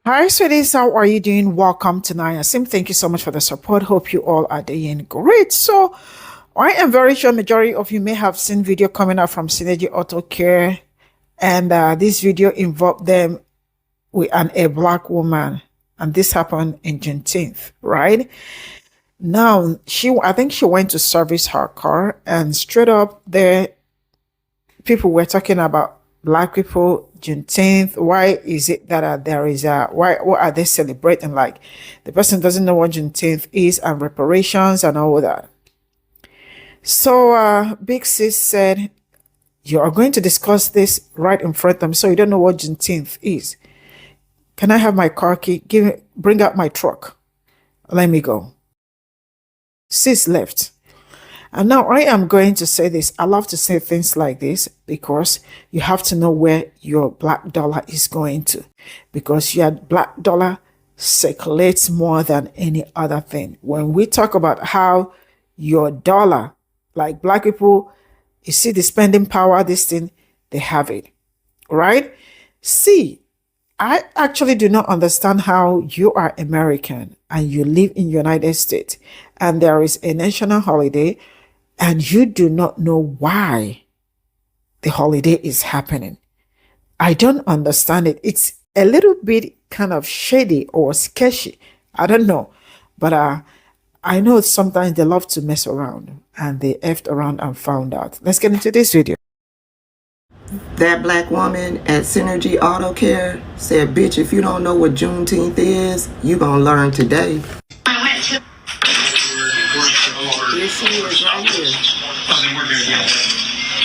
Hi, sweeties. How are you doing? Welcome to Sim. Thank you so much for the support. Hope you all are doing great. So, I am very sure majority of you may have seen video coming out from Synergy Auto Care, and this video involved them with a black woman, and this happened in Juneteenth, right? Now, I think she went to service her car, and straight up there, people were talking about black people, Juneteenth. Why is it that there is what are they celebrating? Like, the person doesn't know what Juneteenth is and reparations and all that. So Big Sis said, you are going to discuss this right in front of them, so you don't know what Juneteenth is. Can I have my car key? Bring out my truck. Let me go. Sis left. And now I am going to say this. I love to say things like this because you have to know where your black dollar is going to. Because your black dollar circulates more than any other thing. When we talk about how your dollar, like black people, you see the spending power, this thing, they have it. Right? See, I actually do not understand how you are American and you live in United States and there is a national holiday and you do not know why the holiday is happening. I don't understand it. It's a little bit kind of shady or sketchy. I don't know. But I know sometimes they love to mess around and they effed around and found out. Let's get into this video. That black woman at Synergy Auto Care said, bitch, if you don't know what Juneteenth is, you gonna learn today. Here she is right here.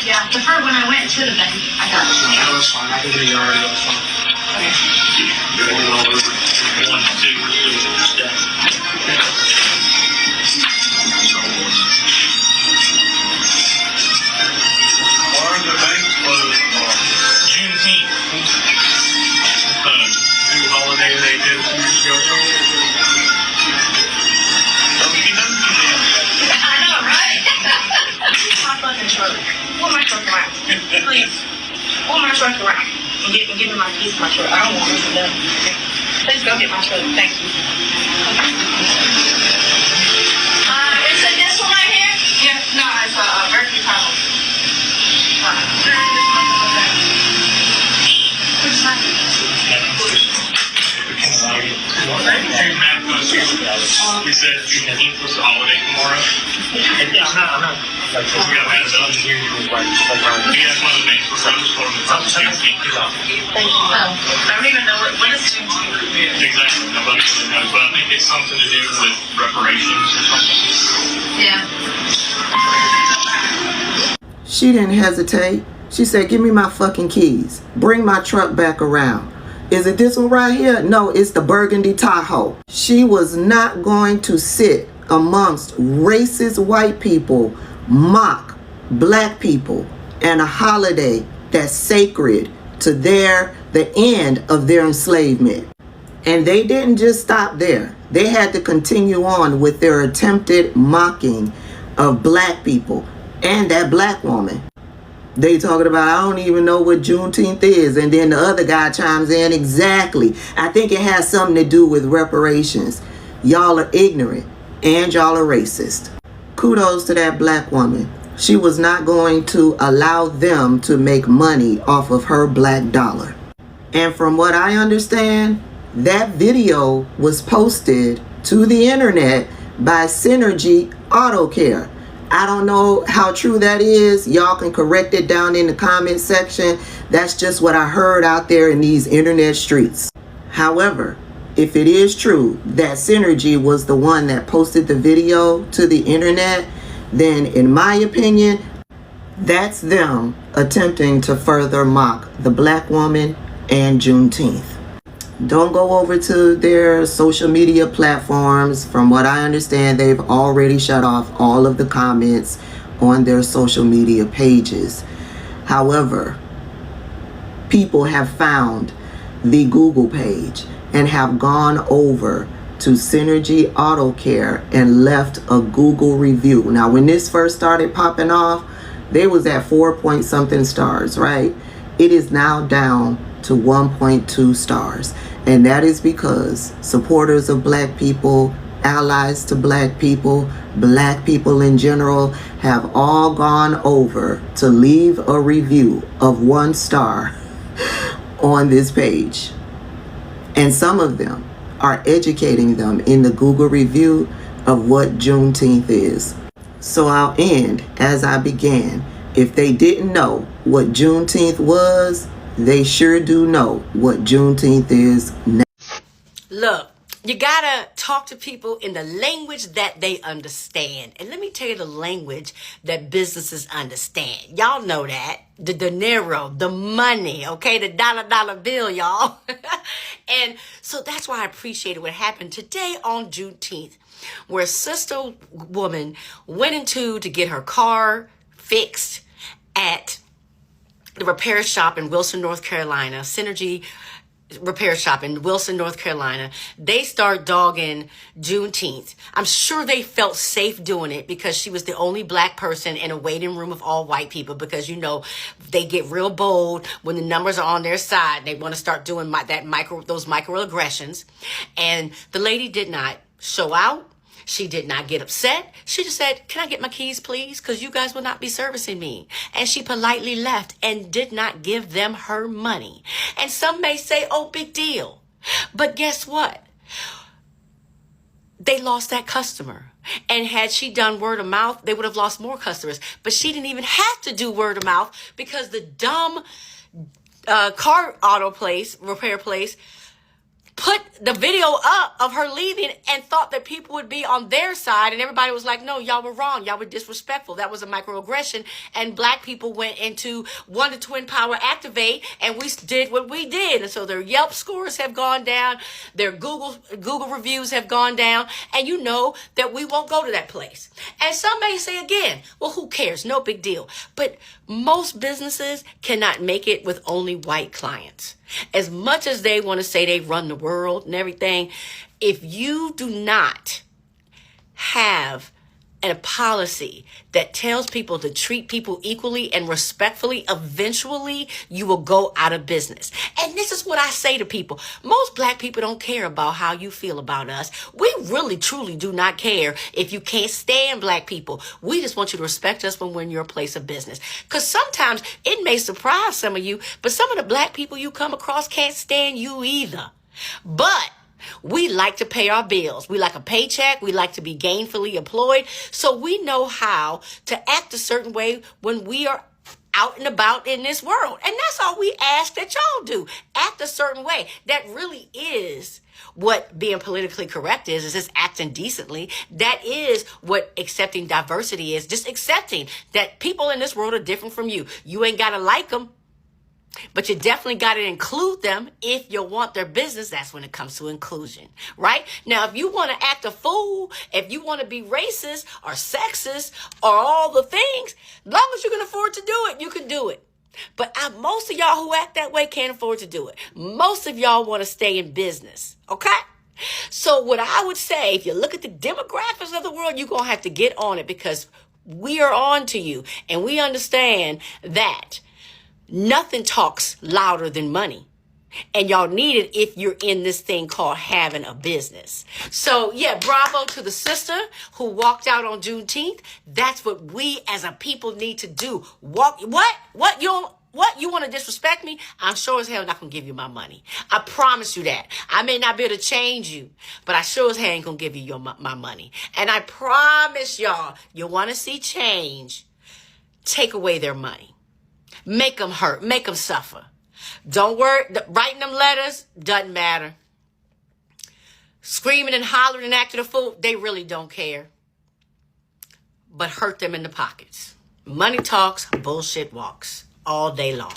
Yeah, the first when I went to the bank, I got it. That was fine. I can do it already. That was fine. Why are the banks closed tomorrow? Juneteenth. New holiday they did 2 years ago. I know, right? My fucking truck. Pull my truck around. Please. Pull my truck around. And give me my keys to my truck. I don't want this done. Please go get my truck. Thank you. Is it this one right here? Yeah. No, it's a Mercury Power. Which one? We said Juneteenth was a holiday tomorrow. Yeah, I'm not. We got mad at us. You guys know the names for us. Juneteenth. Thank you. I don't even know what is Juneteenth. Exactly. Nobody really knows, but I think it's something to do with reparations or something. Yeah. She didn't hesitate. She said, give me my fucking keys. Bring my truck back around. Is it this one right here? No, it's the burgundy Tahoe. She was not going to sit amongst racist white people, mock black people, and a holiday that's sacred to the end of their enslavement. And they didn't just stop there. They had to continue on with their attempted mocking of black people and that black woman. They talking about, I don't even know what Juneteenth is. And then the other guy chimes in, exactly. I think it has something to do with reparations. Y'all are ignorant and y'all are racist. Kudos to that black woman. She was not going to allow them to make money off of her black dollar. And from what I understand, that video was posted to the internet by Synergy Auto Care. I don't know how true that is. Y'all can correct it down in the comment section. That's just what I heard out there in these internet streets. However, if it is true that Synergy was the one that posted the video to the internet, then in my opinion, that's them attempting to further mock the black woman and Juneteenth. Don't go over to their social media platforms. From what I understand, they've already shut off all of the comments on their social media pages. However, people have found the Google page and have gone over to Synergy Auto Care and left a Google review. Now, when this first started popping off, they was at 4-point-something stars, right? It is now down to 1.2 stars. And that is because supporters of black people, allies to black people in general, have all gone over to leave a review of 1 star on this page. And some of them are educating them in the Google review of what Juneteenth is. So I'll end as I began. If they didn't know what Juneteenth was, they sure do know what Juneteenth is now. Look, you gotta talk to people in the language that they understand. And let me tell you the language that businesses understand. Y'all know that. The dinero, the money, okay? The dollar bill, y'all. And so that's why I appreciated what happened today on Juneteenth, where Sister Woman went into to get her car fixed at the repair shop in Wilson, North Carolina, Synergy repair shop in Wilson, North Carolina. They start dogging Juneteenth. I'm sure they felt safe doing it because she was the only black person in a waiting room of all white people, because, you know, they get real bold when the numbers are on their side. They want to start doing those microaggressions. And the lady did not show out. She did not get upset. She just said, "Can I get my keys, please? Because you guys will not be servicing me." And she politely left and did not give them her money. And some may say, "Oh, big deal." But guess what? They lost that customer. And had she done word of mouth, they would have lost more customers. But she didn't even have to do word of mouth because the dumb car repair place, put the video up of her leaving and thought that people would be on their side. And everybody was like, "No, y'all were wrong. Y'all were disrespectful. That was a microaggression." And black people went into Wonder Twin Power Activate, and we did what we did. And so their Yelp scores have gone down. Their Google reviews have gone down. And you know that we won't go to that place. And some may say again, well, who cares? No big deal. But most businesses cannot make it with only white clients. As much as they want to say they run the world and everything, if you do not have a policy that tells people to treat people equally and respectfully, eventually you will go out of business. And this is what I say to people. Most black people don't care about how you feel about us. We really, truly do not care if you can't stand black people. We just want you to respect us when we're in your place of business. Because sometimes it may surprise some of you, but some of the black people you come across can't stand you either. But we like to pay our bills. We like a paycheck. We like to be gainfully employed. So we know how to act a certain way when we are out and about in this world. And that's all we ask that y'all do. Act a certain way. That really is what being politically correct is just acting decently. That is what accepting diversity is. Just accepting that people in this world are different from you. You ain't got to like them, but you definitely got to include them if you want their business. That's when it comes to inclusion, right? Now, if you want to act a fool, if you want to be racist or sexist or all the things, as long as you can afford to do it, you can do it. But most of y'all who act that way can't afford to do it. Most of y'all want to stay in business, okay? So what I would say, if you look at the demographics of the world, you're going to have to get on it, because we are on to you, and we understand that nothing talks louder than money. And y'all need it if you're in this thing called having a business. So yeah, bravo to the sister who walked out on Juneteenth. That's what we as a people need to do. What? You want to disrespect me? I'm sure as hell not going to give you my money. I promise you that. I may not be able to change you, but I sure as hell ain't going to give you my money. And I promise y'all, you want to see change, take away their money. Make them hurt. Make them suffer. Don't worry. Writing them letters doesn't matter. Screaming and hollering and acting a fool, they really don't care. But hurt them in the pockets. Money talks, bullshit walks all day long.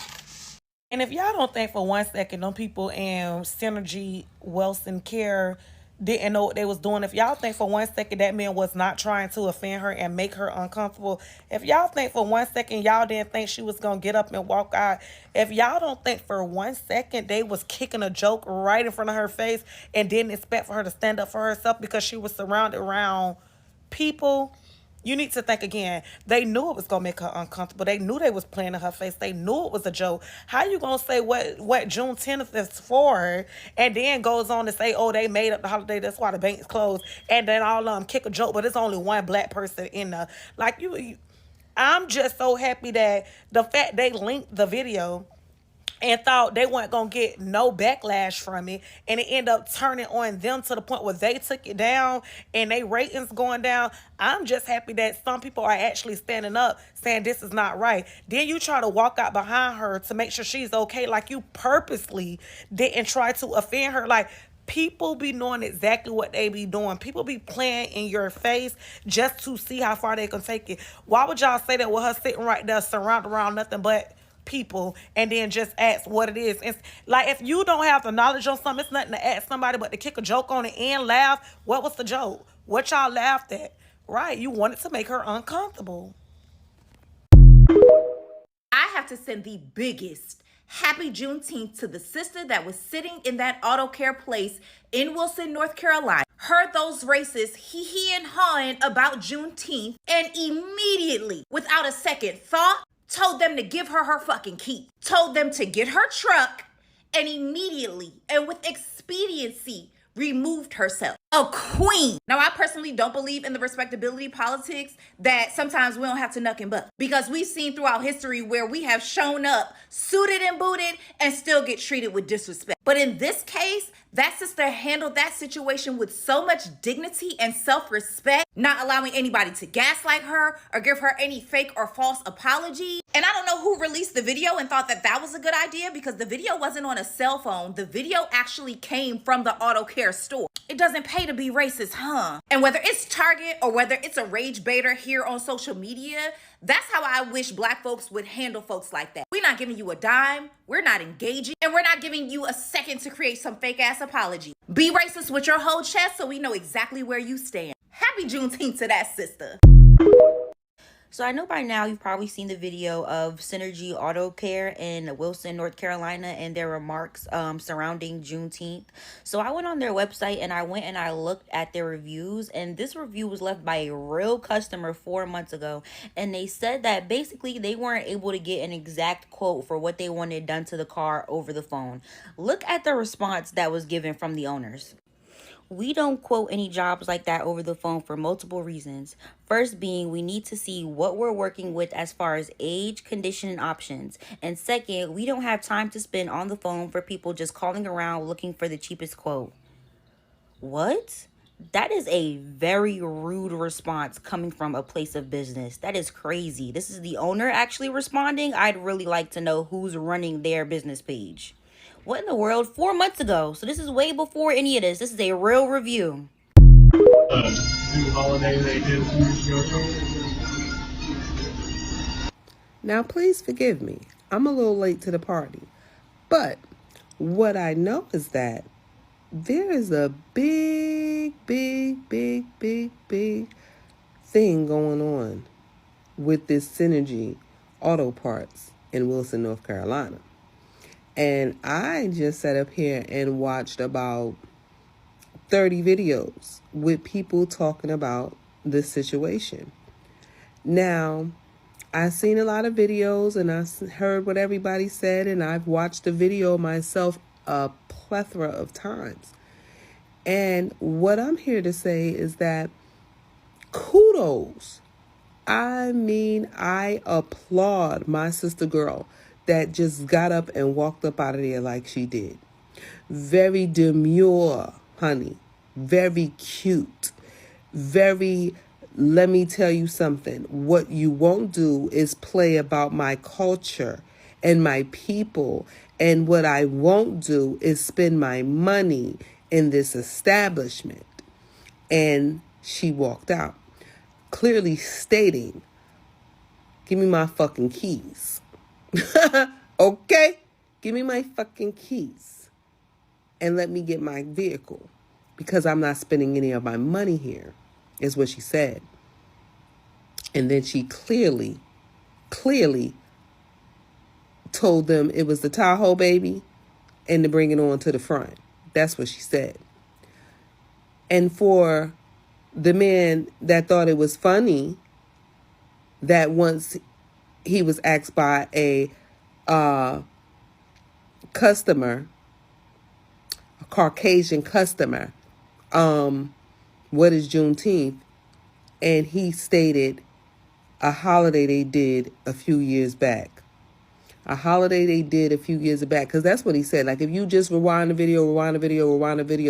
And if y'all don't think for 1 second them people in Synergy Wilson Care didn't know what they was doing, if y'all think for 1 second that man was not trying to offend her and make her uncomfortable, if y'all think for 1 second y'all didn't think she was gonna get up and walk out, if y'all don't think for 1 second they was kicking a joke right in front of her face and didn't expect for her to stand up for herself because she was surrounded around people, You need to think again. They knew it was gonna make her uncomfortable. They knew they was playing in her face. They knew it was a joke. How you gonna say what Juneteenth is for, and then goes on to say, oh, they made up the holiday. That's why the bank's closed, and then all of them kick a joke. But it's only one black person in the like you. I'm just so happy that the fact they linked the video and thought they weren't gonna get no backlash from it, and it ended up turning on them to the point where they took it down and they ratings going down. I'm just happy that some people are actually standing up saying this is not right. Then you try to walk out behind her to make sure she's okay, like you purposely didn't try to offend her. Like, people be knowing exactly what they be doing. People be playing in your face just to see how far they can take it. Why would y'all say that with her sitting right there surrounded around nothing but people, and then just ask what it is? It's like, if you don't have the knowledge on something, it's nothing to ask somebody but to kick a joke on it and laugh. What was the joke? What y'all laughed at? Right, you wanted to make her uncomfortable. I have to send the biggest happy Juneteenth to the sister that was sitting in that auto care place in Wilson, North Carolina, heard those racists hee and hawing about Juneteenth, and immediately, without a second thought, told them to give her fucking key, told them to get her truck, and immediately and with expediency removed herself. A queen. Now, I personally don't believe in the respectability politics that sometimes we don't have to knuck and buck, because we've seen throughout history where we have shown up suited and booted and still get treated with disrespect. But in this case, that sister handled that situation with so much dignity and self-respect, not allowing anybody to gaslight her or give her any fake or false apology. And I don't know who released the video and thought that that was a good idea, because the video wasn't on a cell phone. The video actually came from the auto care store. It doesn't pay to be racist, huh? And whether it's Target or whether it's a rage baiter here on social media, that's how I wish black folks would handle folks like that. We're not giving you a dime, we're not engaging, and we're not giving you a second to create some fake ass apology. Be racist with your whole chest so we know exactly where you stand. Happy Juneteenth to that sister. So I know by now you've probably seen the video of Synergy Auto Care in Wilson, North Carolina, and their remarks surrounding Juneteenth. So I went on their website and I looked at their reviews, and this review was left by a real customer 4 months ago, and they said that basically they weren't able to get an exact quote for what they wanted done to the car over the phone. Look at the response that was given from the owners. We don't quote any jobs like that over the phone for multiple reasons. First being, we need to see what we're working with as far as age, condition, and options. And second, we don't have time to spend on the phone for people just calling around looking for the cheapest quote. What? That is a very rude response coming from a place of business. That is crazy. This is the owner actually responding. I'd really like to know who's running their business page. What in the world? 4 months ago. So this is way before any of this. This is a real review. New holiday they did a few years ago. Now, please forgive me. I'm a little late to the party. But what I know is that there is a big thing going on with this Synergy Auto Parts in Wilson, North Carolina. And I just sat up here and watched about 30 videos with people talking about this situation. Now, I've seen a lot of videos and I heard what everybody said, and I've watched the video myself a plethora of times. And what I'm here to say is that kudos. I mean, I applaud my sister girl that just got up and walked up out of there like she did. Very demure, honey. Very cute. Very, let me tell you something. What you won't do is play about my culture and my people. And what I won't do is spend my money in this establishment. And she walked out, clearly stating, give me my fucking keys. Okay? Give me my fucking keys and let me get my vehicle, because I'm not spending any of my money here, is what she said. And then she clearly told them it was the Tahoe baby and to bring it on to the front. That's what she said. And for the man that thought it was funny that once he was asked by a customer, a Caucasian customer, what is Juneteenth? And he stated a holiday they did a few years back. A holiday they did a few years back. Because that's what he said. Like, if you just rewind the video,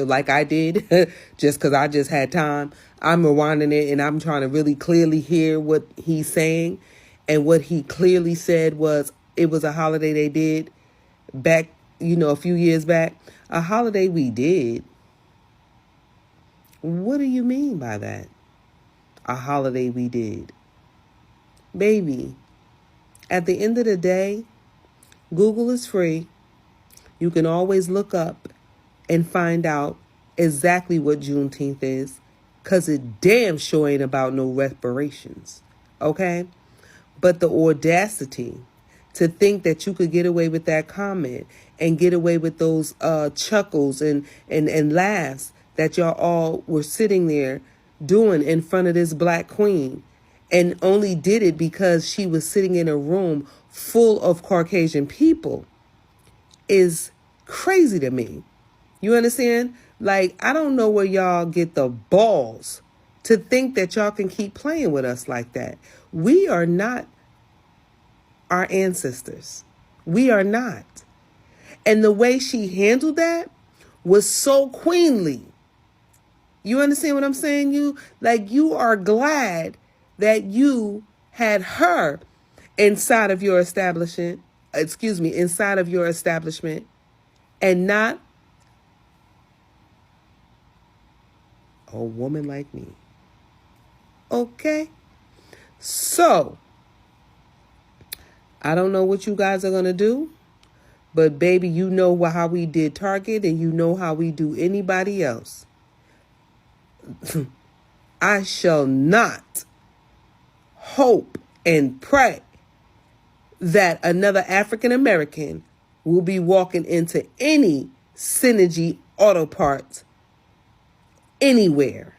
like I did, just because I just had time, I'm rewinding it and I'm trying to really clearly hear what he's saying. And what he clearly said was, it was a holiday they did back, a few years back. A holiday we did. What do you mean by that? A holiday we did. Baby, at the end of the day, Google is free. You can always look up and find out exactly what Juneteenth is, because it damn sure ain't about no reparations, okay? But the audacity to think that you could get away with that comment and get away with those chuckles and laughs that y'all all were sitting there doing in front of this black queen, and only did it because she was sitting in a room full of Caucasian people, is crazy to me. You understand? Like, I don't know where y'all get the balls to think that y'all can keep playing with us like that. We are not our ancestors. We are not. And the way she handled that was so queenly. You understand what I'm saying? You are glad that you had her inside of your establishment, and not a woman like me. Okay? So, I don't know what you guys are going to do, but baby, you know how we did Target, and you know how we do anybody else. I shall not hope and pray that another African American will be walking into any Synergy auto parts anywhere,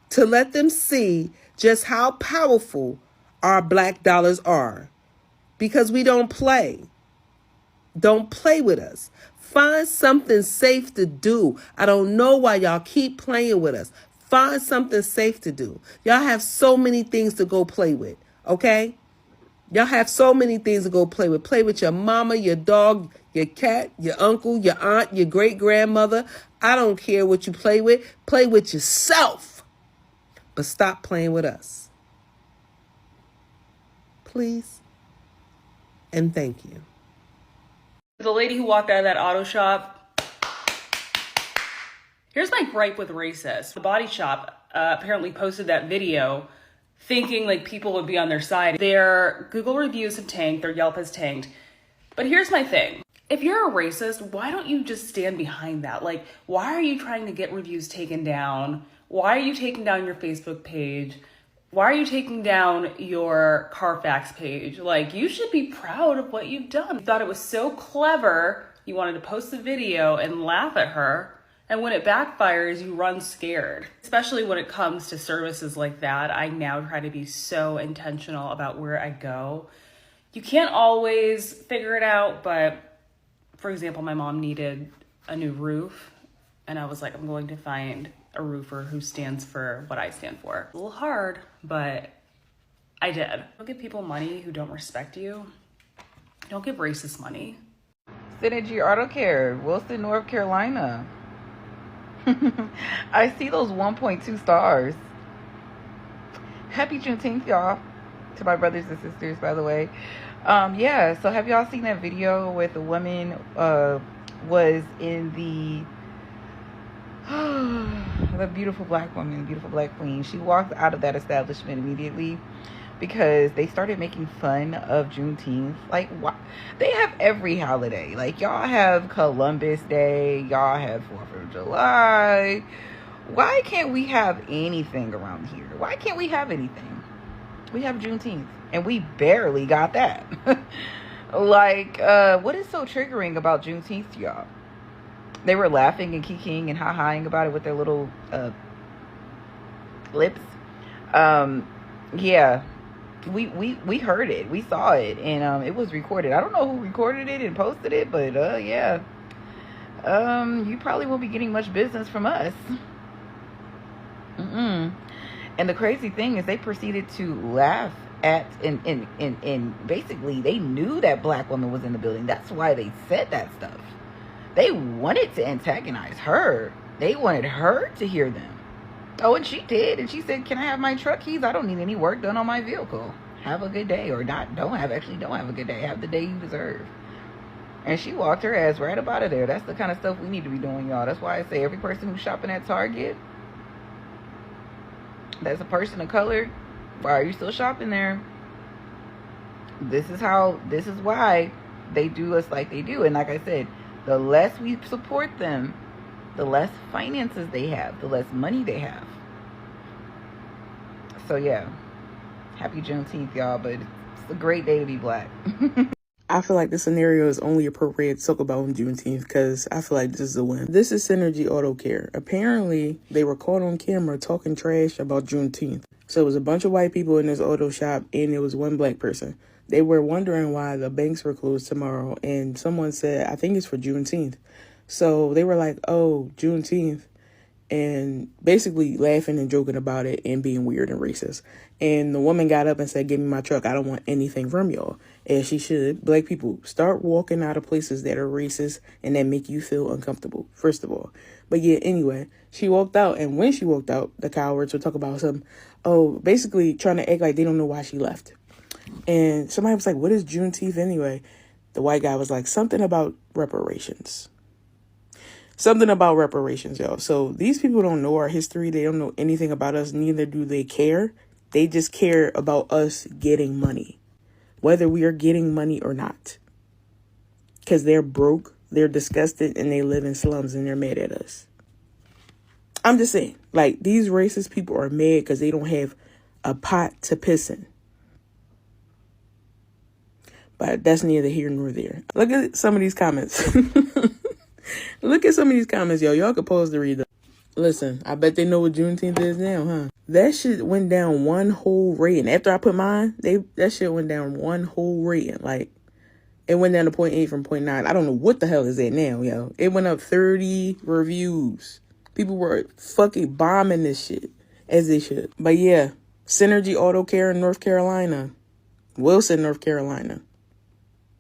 to let them see just how powerful our black dollars are, because we don't play. Don't play with us. Find something safe to do. I don't know why y'all keep playing with us. Find something safe to do. Y'all have so many things to go play with, okay? Y'all have so many things to go play with. Play with your mama, your dog, your cat, your uncle, your aunt, your great-grandmother. I don't care what you play with. Play with yourself. But stop playing with us. Please. And thank you. The lady who walked out of that auto shop. Here's my gripe with racist. The body shop apparently posted that video thinking like people would be on their side. Their Google reviews have tanked, their Yelp has tanked. But here's my thing. If you're a racist, why don't you just stand behind that? Like, why are you trying to get reviews taken down? Why are you taking down your Facebook page? Why are you taking down your Carfax page? Like, you should be proud of what you've done. You thought it was so clever. You wanted to post the video and laugh at her. And when it backfires, you run scared. Especially when it comes to services like that, I now try to be so intentional about where I go. You can't always figure it out, but for example, my mom needed a new roof. And I was like, I'm going to find a roofer who stands for what I stand for. A little hard, but I did. Don't give people money who don't respect you. Don't give racist money. Synergy Auto Care, Wilson, North Carolina. I see those 1.2 stars. Happy Juneteenth, y'all. To my brothers and sisters, by the way. Yeah, so have y'all seen that video where the woman was in the beautiful black woman, beautiful black queen? She walked out of that establishment immediately because they started making fun of Juneteenth. Like, why? They have every holiday. Like, y'all have Columbus Day, y'all have 4th of July. Why can't we have anything around here? Why can't we have anything? We have Juneteenth, and we barely got that. Like, what is so triggering about Juneteenth, y'all? They were laughing and kikiing and ha-haing about it with their little lips. Yeah. we heard it, we saw it, and it was recorded. I don't know who recorded it and posted it, but yeah, you probably won't be getting much business from us. And the crazy thing is, they proceeded to laugh at and basically they knew that black woman was in the building. That's why they said that stuff. They wanted to antagonize her. They wanted her to hear them. Oh, and she did. And she said, "Can I have my truck keys? I don't need any work done on my vehicle. Have a good day." Or not, don't have a good day. Have the day you deserve. And she walked her ass right up out of there. That's the kind of stuff we need to be doing, y'all. That's why I say every person who's shopping at Target, that's a person of color, why are you still shopping there? This is why they do us like they do. And like I said, the less we support them, the less finances they have, the less money they have. So yeah, happy Juneteenth, y'all, but it's a great day to be black. I feel like this scenario is only appropriate to talk about on Juneteenth because I feel like this is a win. This is Synergy Auto Care. Apparently, they were caught on camera talking trash about Juneteenth. So it was a bunch of white people in this auto shop and there was one black person. They were wondering why the banks were closed tomorrow, and someone said, I think it's for Juneteenth. So they were like, oh, Juneteenth, and basically laughing and joking about it and being weird and racist. And the woman got up and said, "Give me my truck. I don't want anything from y'all." As she should. Black people, start walking out of places that are racist and that make you feel uncomfortable, first of all. But yeah, anyway, she walked out, and when she walked out, the cowards would talk about basically trying to act like they don't know why she left. And somebody was like, "What is Juneteenth anyway?" The white guy was like, something about reparations. Something about reparations, y'all. So these people don't know our history. They don't know anything about us. Neither do they care. They just care about us getting money, whether we are getting money or not. Because they're broke, they're disgusted, and they live in slums, and they're mad at us. I'm just saying, like, these racist people are mad because they don't have a pot to piss in. But that's neither here nor there. Look at some of these comments. Look at some of these comments, yo. Y'all could pause to read them. Listen, I bet they know what Juneteenth is now, huh? That shit went down one whole rating. After I put mine, that shit went down one whole rating. Like, it went down to 0.8 from 0.9. I don't know what the hell is that now, yo. It went up 30 reviews. People were fucking bombing this shit, as they should. But yeah, Synergy Auto Care in North Carolina. Wilson, North Carolina.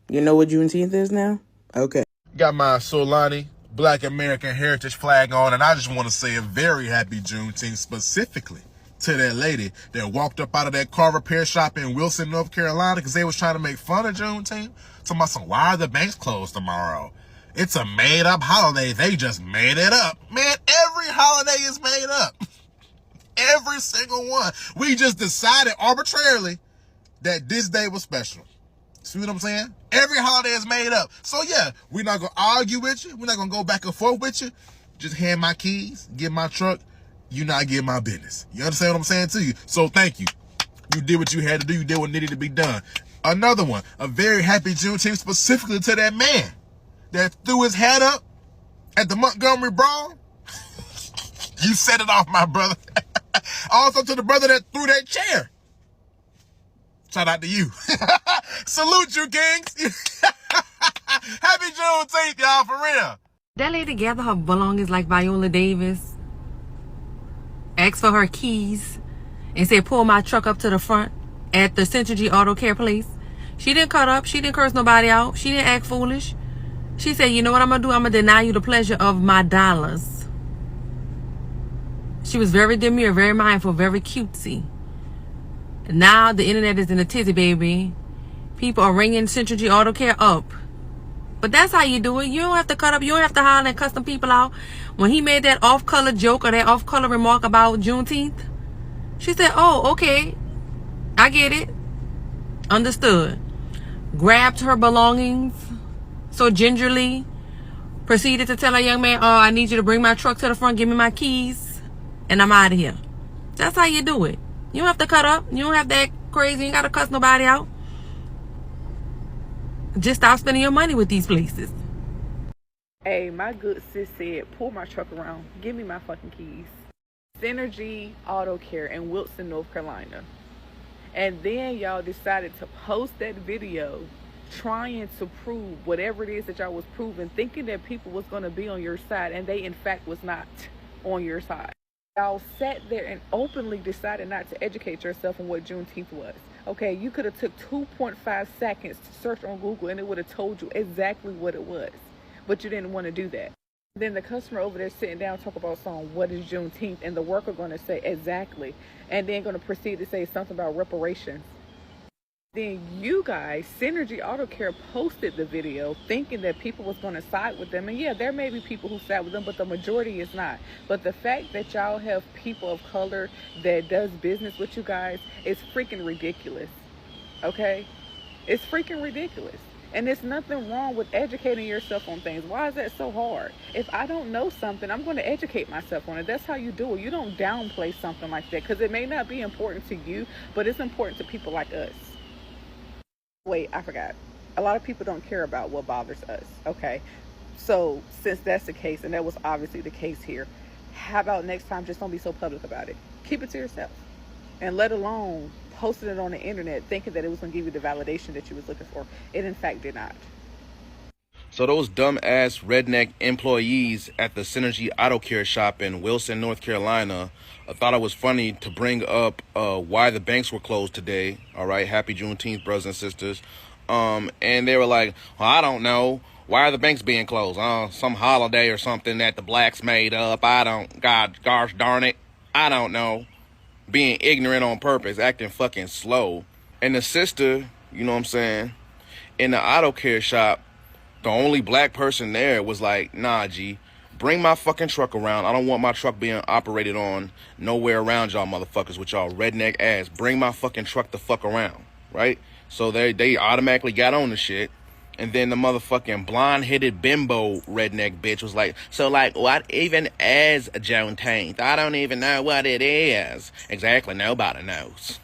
You know what Juneteenth is now? Okay. Got my C0mpany Black American Heritage flag on, and I just want to say a very happy Juneteenth specifically to that lady that walked up out of that car repair shop in Wilson, North Carolina, because they was trying to make fun of Juneteenth. Talking about why are the banks closed tomorrow? It's a made-up holiday. They just made it up. Man, every holiday is made up. Every single one. We just decided arbitrarily that this day was special. See what I'm saying? Every holiday is made up. So yeah, we're not going to argue with you. We're not going to go back and forth with you. Just hand my keys, get my truck. You not get my business. You understand what I'm saying to you? So thank you. You did what you had to do. You did what needed to be done. Another one, a very happy Juneteenth specifically to that man that threw his hat up at the Montgomery Brawl. You set it off, my brother. Also to the brother that threw that chair. Shout out to you. Salute you, kings. Happy Juneteenth, y'all, for real. That lady gathered her belongings like Viola Davis, asked for her keys, and said, pull my truck up to the front at the Synergy Auto Care place. She didn't cut up. She didn't curse nobody out. She didn't act foolish. She said, you know what I'm going to do? I'm going to deny you the pleasure of my dollars. She was very demure, very mindful, very cutesy. Now the internet is in a tizzy, baby. People are ringing Synergy Auto Care up. But that's how you do it. You don't have to cut up. You don't have to holler and cuss them people out. When he made that off-color joke or that off-color remark about Juneteenth, she said, oh, okay. I get it. Understood. Grabbed her belongings so gingerly. Proceeded to tell her young man, oh, I need you to bring my truck to the front. Give me my keys. And I'm out of here. That's how you do it. You don't have to cut up. You don't have to act crazy. You ain't got to cuss nobody out. Just stop spending your money with these places. Hey, my good sis said, pull my truck around. Give me my fucking keys. Synergy Auto Care in Wilson, North Carolina. And then y'all decided to post that video trying to prove whatever it is that y'all was proving, thinking that people was going to be on your side, and they in fact was not on your side. Y'all sat there and openly decided not to educate yourself on what Juneteenth was. Okay, you could have took 2.5 seconds to search on Google and it would have told you exactly what it was, but you didn't want to do that. Then the customer over there sitting down talk about something, what is Juneteenth, and the worker going to say exactly, and then going to proceed to say something about reparations. Then you guys, Synergy Auto Care, posted the video thinking that people was going to side with them. And yeah, there may be people who side with them, but the majority is not. But the fact that y'all have people of color that does business with you guys is freaking ridiculous. Okay? It's freaking ridiculous. And there's nothing wrong with educating yourself on things. Why is that so hard? If I don't know something, I'm going to educate myself on it. That's how you do it. You don't downplay something like that, because it may not be important to you, but it's important to people like us. Wait, I forgot. A lot of people don't care about what bothers us. Okay, so since that's the case, and that was obviously the case here, how about next time just don't be so public about it? Keep it to yourself, and let alone posting it on the internet thinking that it was going to give you the validation that you was looking for. It in fact did not. So those dumb ass redneck employees at the Synergy Auto Care shop in Wilson, North Carolina, thought it was funny to bring up why the banks were closed today. All right, happy Juneteenth, brothers and sisters. And they were like, well, I don't know. Why are the banks being closed? Some holiday or something that the blacks made up. Gosh darn it. I don't know. Being ignorant on purpose, acting fucking slow. And the sister, you know what I'm saying, in the auto care shop, the only black person there was like, nah, G, bring my fucking truck around. I don't want my truck being operated on nowhere around y'all motherfuckers with y'all redneck ass. Bring my fucking truck the fuck around, right? So they automatically got on the shit. And then the motherfucking blonde-headed bimbo redneck bitch was like, so like, what even is Juneteenth? I don't even know what it is. Exactly, nobody knows.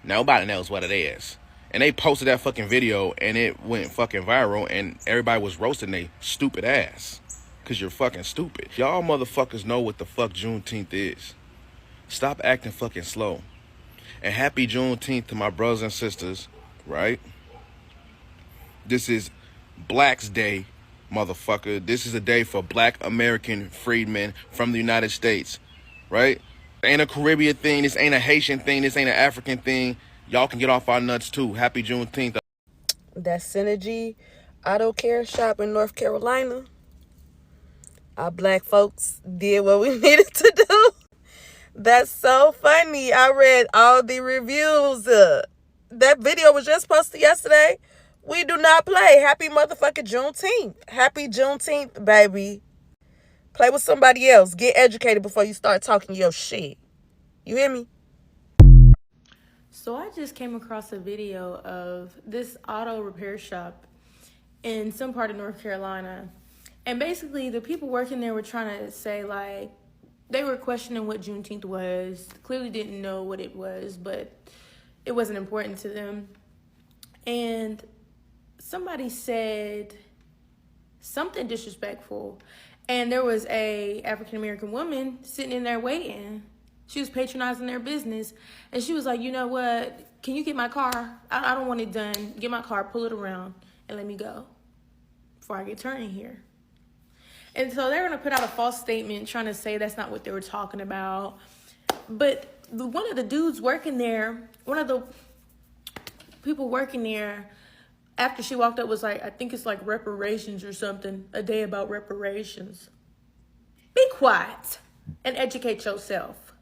Nobody knows what it is. And they posted that fucking video and it went fucking viral and everybody was roasting they stupid ass. Cause you're fucking stupid. Y'all motherfuckers know what the fuck Juneteenth is. Stop acting fucking slow. And happy Juneteenth to my brothers and sisters, right? This is Black's Day, motherfucker. This is a day for black American freedmen from the United States, right? This ain't a Caribbean thing. This ain't a Haitian thing. This ain't an African thing. Y'all can get off our nuts too. Happy Juneteenth. That Synergy Auto Care shop in North Carolina. Our black folks did what we needed to do. That's so funny. I read all the reviews. That video was just posted yesterday. We do not play. Happy motherfucking Juneteenth. Happy Juneteenth, baby. Play with somebody else. Get educated before you start talking your shit. You hear me? So I just came across a video of this auto repair shop in some part of North Carolina. And basically the people working there were trying to say, like, they were questioning what Juneteenth was. Clearly didn't know what it was, but it wasn't important to them. And somebody said something disrespectful. And there was a African-American woman sitting in there waiting. She was patronizing their business. And she was like, you know what? Can you get my car? I don't want it done. Get my car, pull it around, and let me go before I get turned in here. And so they're going to put out a false statement trying to say that's not what they were talking about. But one of the dudes working there, one of the people working there, after she walked up was like, I think it's like reparations or something, a day about reparations. Be quiet and educate yourself.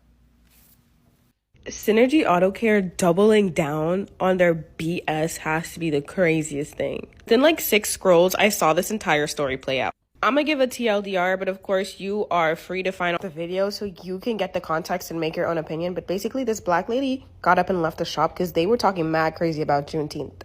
Synergy Auto Care doubling down on their BS has to be the craziest thing. Then like 6 scrolls, I saw this entire story play out. I'm gonna give a TLDR, but of course you are free to find the video so you can get the context and make your own opinion. But basically this black lady got up and left the shop because they were talking mad crazy about Juneteenth.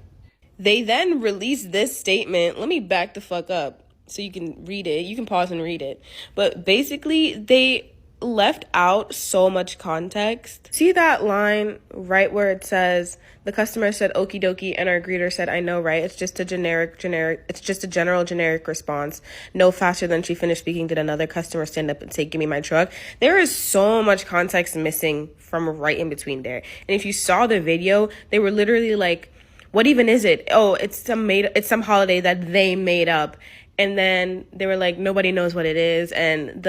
They then released this statement. Let me back the fuck up so you can read it. You can pause and read it. But basically they left out so much context. See that line right where it says the customer said okie dokie and our greeter said I know, right? It's just a general generic response. No faster than she finished speaking did another customer stand up and say give me my truck. There is so much context missing from right in between there. And if you saw the video, they were literally like, what even is it? Oh, it's some holiday that they made up. And then they were like, nobody knows what it is. And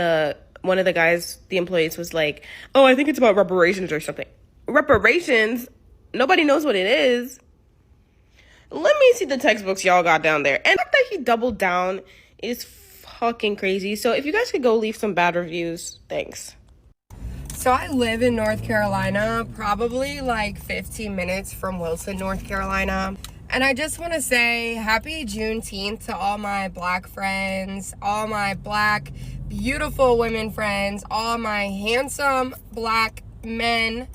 one of the guys, the employees, was like, oh, I think it's about reparations or something. Reparations? Nobody knows what it is. Let me see the textbooks y'all got down there. And the fact that he doubled down is fucking crazy. So if you guys could go leave some bad reviews, thanks. So I live in North Carolina, probably like 15 minutes from Wilson, North Carolina. And I just want to say happy Juneteenth to all my black friends, all my black beautiful women friends, all my handsome black men.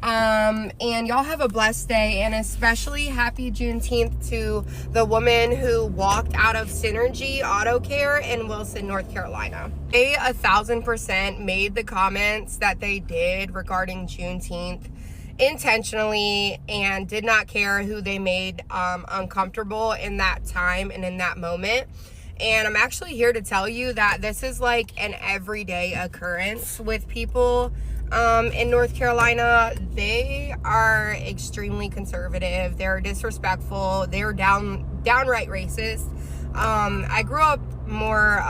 And y'all have a blessed day, and especially happy Juneteenth to the woman who walked out of Synergy Auto Care in Wilson, North Carolina. They 1,000% made the comments that they did regarding Juneteenth intentionally and did not care who they made uncomfortable in that time and in that moment. And I'm actually here to tell you that this is like an everyday occurrence with people in North Carolina. They are extremely conservative. They're disrespectful. They're downright racist. I grew up more,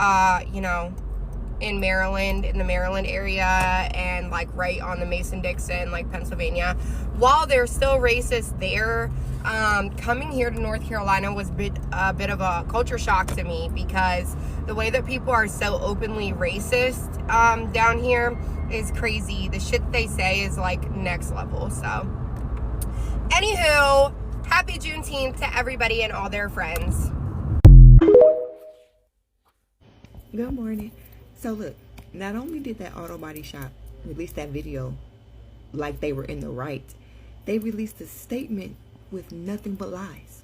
in Maryland, in the Maryland area, and like right on the Mason-Dixon, like Pennsylvania. While they're still racist there, coming here to North Carolina was a bit of a culture shock to me, because the way that people are so openly racist down here is crazy. The shit they say is like next level. So anywho, happy Juneteenth to everybody and all their friends. Good morning. So look, not only did that auto body shop release that video like they were in the right, they released a statement with nothing but lies.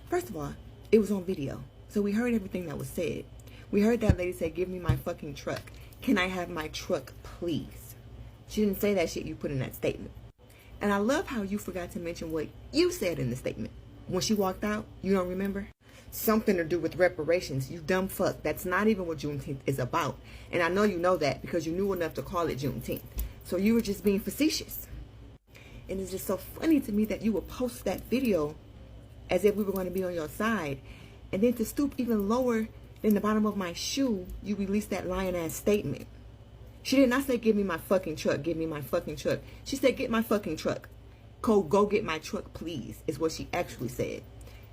First of all, it was on video, so we heard everything that was said. We heard that lady say, give me my fucking truck. Can I have my truck, please? She didn't say that shit you put in that statement. And I love how you forgot to mention what you said in the statement. When she walked out, you don't remember? Something to do with reparations, you dumb fuck. That's not even what Juneteenth is about. And I know you know that because you knew enough to call it Juneteenth. So you were just being facetious. And it's just so funny to me that you would post that video as if we were going to be on your side. And then to stoop even lower than the bottom of my shoe, you released that lying ass statement. She did not say, give me my fucking truck, give me my fucking truck. She said, get my fucking truck. Go get my truck, please, is what she actually said.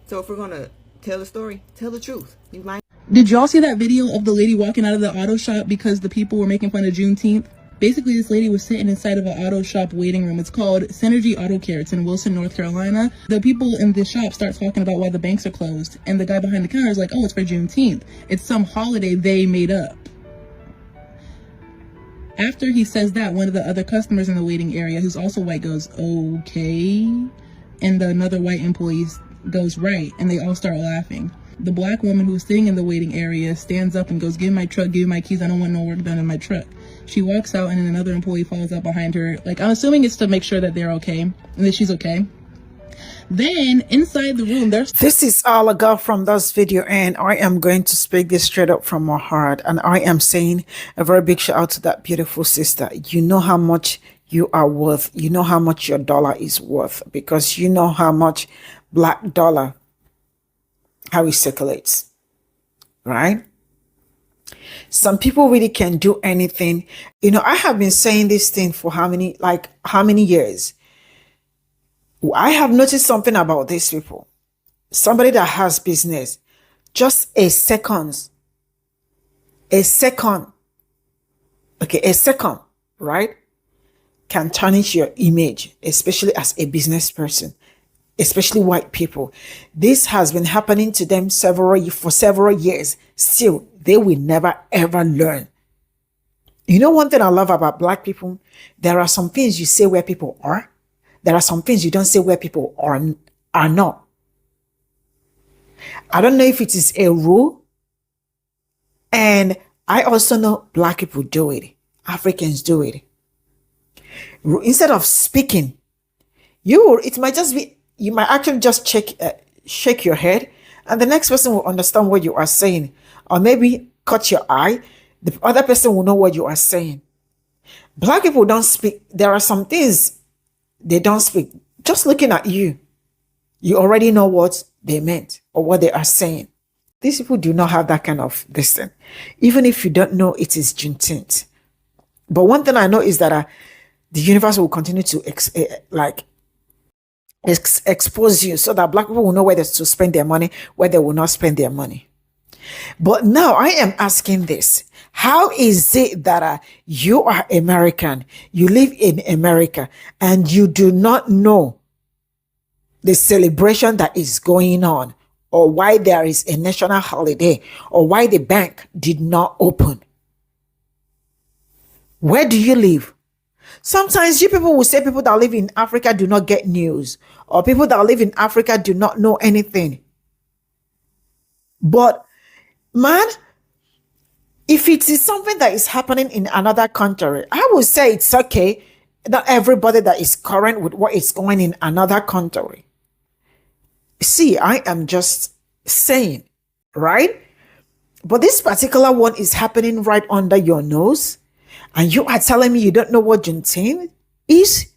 So if we're going to tell the story, tell the truth. You lying. Did y'all see that video of the lady walking out of the auto shop because the people were making fun of Juneteenth? Basically, this lady was sitting inside of an auto shop waiting room. It's called Synergy Auto Care. It's in Wilson, North Carolina. The people in the shop start talking about why the banks are closed. And the guy behind the counter is like, oh, it's for Juneteenth. It's some holiday they made up. After he says that, one of the other customers in the waiting area, who's also white, goes, okay. And another white employee goes, right. And they all start laughing. The black woman who's sitting in the waiting area stands up and goes, give me my truck, give me my keys. I don't want no work done in my truck. She walks out and then another employee follows up behind her. Like, I'm assuming it's to make sure that they're okay and that she's okay. Then inside the room, this is all I got from this video, and I am going to speak this straight up from my heart. And I am saying a very big shout out to that beautiful sister. You know how much you are worth. You know how much your dollar is worth, because you know how much black dollar, how it circulates, right? Some people really can do anything. You know, I have been saying this thing for how many years? I have noticed something about these people. Somebody that has business, just a second, right, can tarnish your image, especially as a business person, especially white people. This has been happening to them for several years. Still, they will never ever learn. You know, one thing I love about black people, there are some things you say where people are. There are some things you don't say where people are not. I don't know if it is a rule. And I also know black people do it. Africans do it. Instead of speaking, it might just be, you might actually just shake your head, and the next person will understand what you are saying. Or maybe cut your eye. The other person will know what you are saying. Black people don't speak. There are some things they don't speak. Just looking at you, you already know what they meant or what they are saying. These people do not have that kind of thing. Even if you don't know it is Juneteenth. But one thing I know is that the universe will continue to expose you so that Black people will know where to spend their money, where they will not spend their money. But now I am asking this. How is it that you are American, you live in America, and you do not know the celebration that is going on, or why there is a national holiday, or why the bank did not open? Where do you live? Sometimes you people will say people that live in Africa do not get news, or people that live in Africa do not know anything. But man, if it is something that is happening in another country, I would say it's okay. Not everybody that is current with what is going in another country. See, I am just saying, right? But this particular one is happening right under your nose, and you are telling me you don't know what Juneteenth is?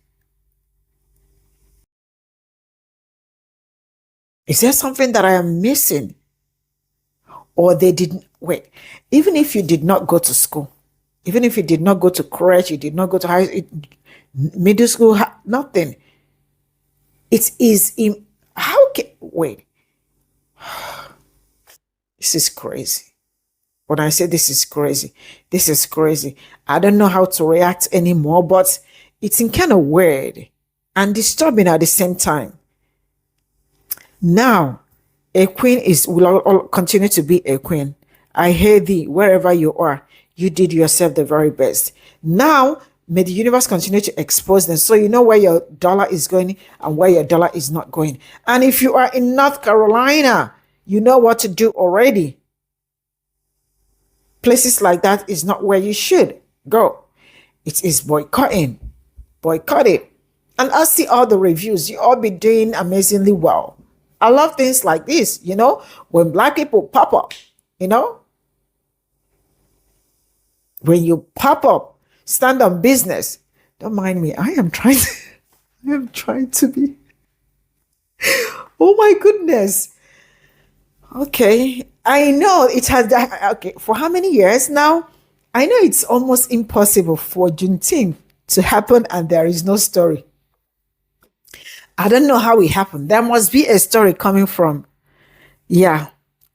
Is there something that I am missing? Or they didn't wait. Even if you did not go to school, even if you did not go to crèche, you did not go to middle school, nothing. It is in wait. This is crazy. When I say this is crazy, this is crazy. I don't know how to react anymore, but it's in kind of weird and disturbing at the same time. Now, a queen will continue to be a queen. I hear thee wherever you are. You did yourself the very best. Now, may the universe continue to expose them so you know where your dollar is going and where your dollar is not going. And if you are in North Carolina, you know what to do already. Places like that is not where you should go. It is boycotting. Boycott it. And I see all the reviews. You all be doing amazingly well. I love things like this, when Black people pop up, when you pop up, stand on business. Don't mind me. I am trying to be. Oh my goodness. Okay. I know it has that. Okay. For how many years now? I know it's almost impossible for Juneteenth to happen and there is no story. I don't know how it happened. There must be a story coming from. Yeah,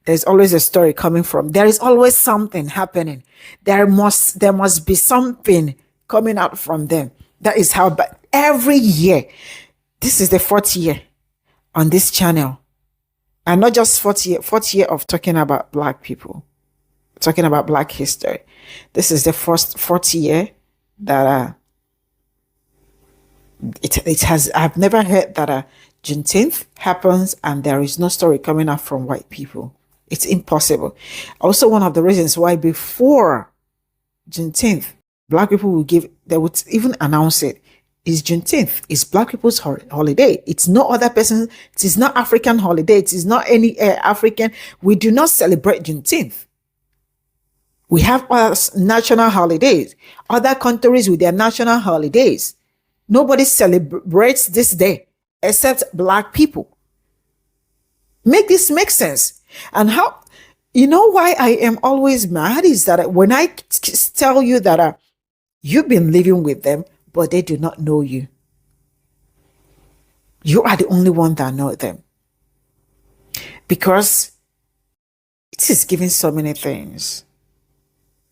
there's always a story coming from. There is always something happening. There must be something coming out from them. That is how, but every year, this is the 4th year on this channel. And not just 4th year of talking about Black people, talking about Black history. This is the 4th year that it has. I've never heard that Juneteenth happens and there is no story coming out from white people. It's impossible. Also, one of the reasons why before Juneteenth, Black people they would even announce it. It's Juneteenth. It's Black people's holiday. It's no other person. It is not African holiday. It is not any African. We do not celebrate Juneteenth. We have our national holidays. Other countries with their national holidays. Nobody celebrates this day except Black people. Make this make sense. And how, why I am always mad is that when I tell you that you've been living with them, but they do not know you. You are the only one that know them. Because it is giving so many things.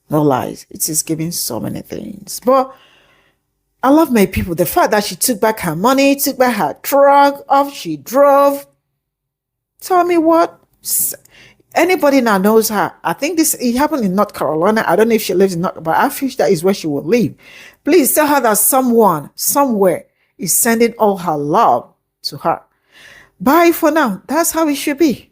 No lies. It is giving so many things. But I love my people. The fact that she took back her money, took back her truck, off she drove. Tell me what? Anybody now knows her. I think it happened in North Carolina. I don't know if she lives in North, but I feel that is where she will live. Please tell her that someone, somewhere, is sending all her love to her. Bye for now. That's how it should be.